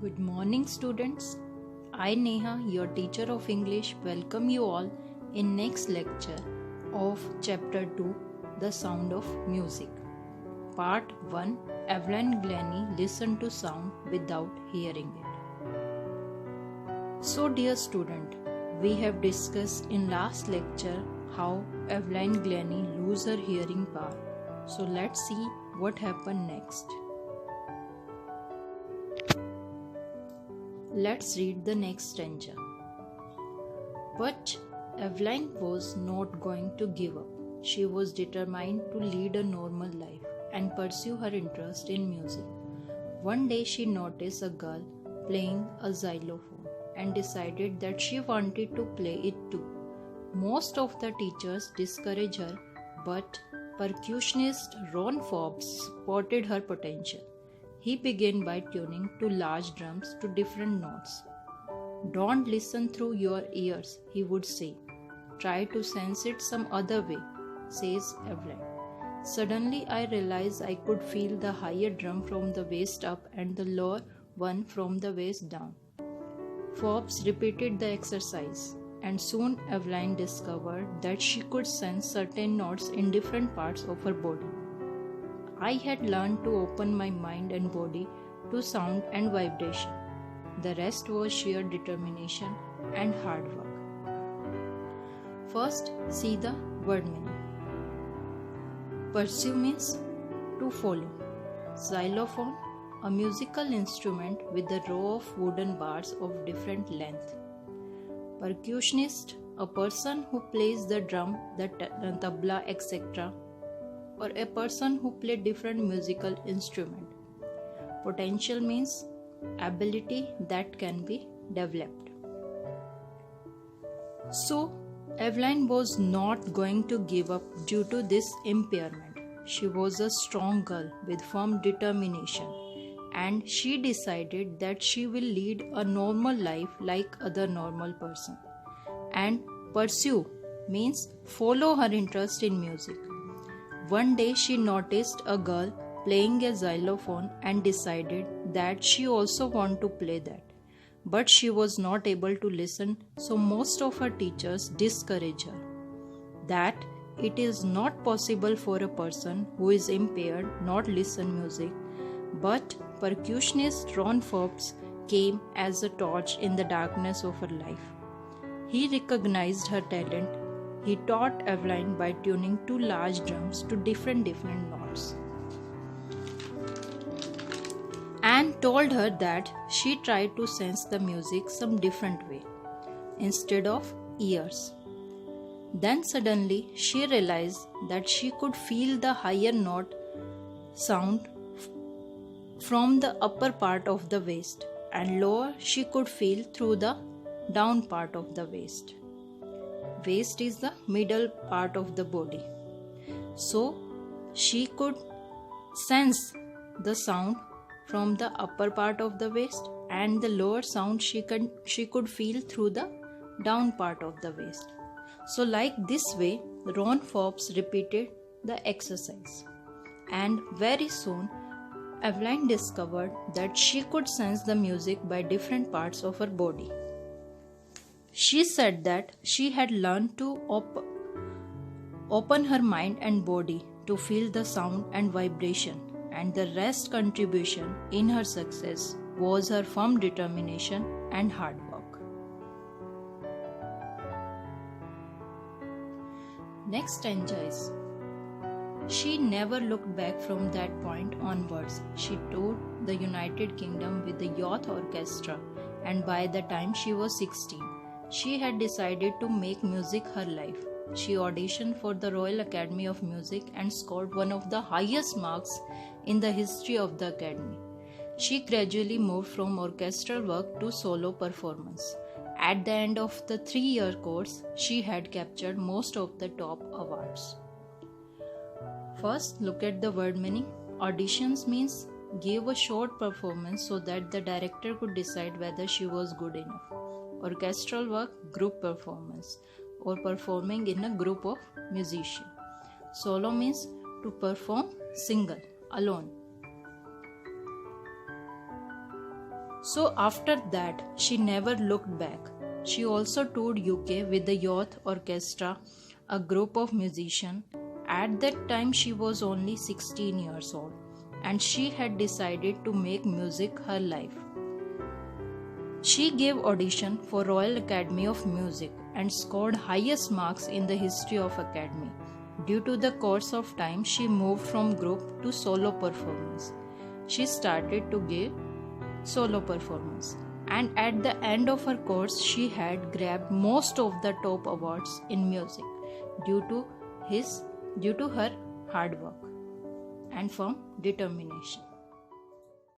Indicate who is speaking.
Speaker 1: Good morning, students. I, Neha, your teacher of English, welcome you all in next lecture of Chapter 2, The Sound of Music. Part 1, Evelyn Glennie listened to sound without hearing it. So, dear student, we have discussed in last lecture how Evelyn Glennie lose her hearing power. So, let's see what happened next. Let's read the next stanza. But Evelyn was not going to give up. She was determined to lead a normal life and pursue her interest in music. One day she noticed a girl playing a xylophone and decided that she wanted to play it too. Most of the teachers discouraged her, but percussionist Ron Forbes spotted her potential. He began by tuning two large drums to different notes. "Don't listen through your ears," he would say. "Try to sense it some other way," says Evelyn. "Suddenly I realized I could feel the higher drum from the waist up and the lower one from the waist down." Forbes repeated the exercise, and soon Evelyn discovered that she could sense certain notes in different parts of her body. "I had learned to open my mind and body to sound and vibration. The rest was sheer determination and hard work." First, see the word meaning. Pursue means to follow. Xylophone, a musical instrument with a row of wooden bars of different length. Percussionist, a person who plays the drum, the tabla, etc., or a person who plays different musical instrument. Potential means ability that can be developed. So, Evelyn was not going to give up due to this impairment. She was a strong girl with firm determination, and she decided that she will lead a normal life like other normal person. And pursue means follow her interest in music. One day she noticed a girl playing a xylophone and decided that she also wanted to play that. But she was not able to listen, so most of her teachers discouraged her. That it is not possible for a person who is impaired not listen music. But percussionist Ron Forbes came as a torch in the darkness of her life. He recognized her talent. He taught Evelyn by tuning two large drums to different notes, and told her that she tried to sense the music some different way instead of ears. Then suddenly she realized that she could feel the higher note sound from the upper part of the waist, and lower she could feel through the down part of the waist. Waist is the middle part of the body. So she could sense the sound from the upper part of the waist, and the lower sound she could feel through the down part of the waist. So like this way, Ron Forbes repeated the exercise, and very soon Evelyn discovered that she could sense the music by different parts of her body. She said that she had learned to open her mind and body to feel the sound and vibration, and the rest contribution in her success was her firm determination and hard work. Next stanza is: she never looked back from that point onwards. She toured the United Kingdom with the youth orchestra, and by the time she was 16, she had decided to make music her life. She auditioned for the Royal Academy of Music and scored one of the highest marks in the history of the Academy. She gradually moved from orchestral work to solo performance. At the end of the 3-year course, she had captured most of the top awards. First, look at the word meaning. Auditions means give a short performance so that the director could decide whether she was good enough. Orchestral work, group performance, or performing in a group of musicians. Solo means to perform single, alone. So after that, she never looked back. She also toured UK with the Youth Orchestra, a group of musicians. At that time, she was only 16 years old, and she had decided to make music her life. She gave audition for Royal Academy of Music and scored highest marks in the history of Academy. Due to the course of time, she moved from group to solo performance. She started to give solo performance, and at the end of her course she had grabbed most of the top awards in music due to her hard work and firm determination.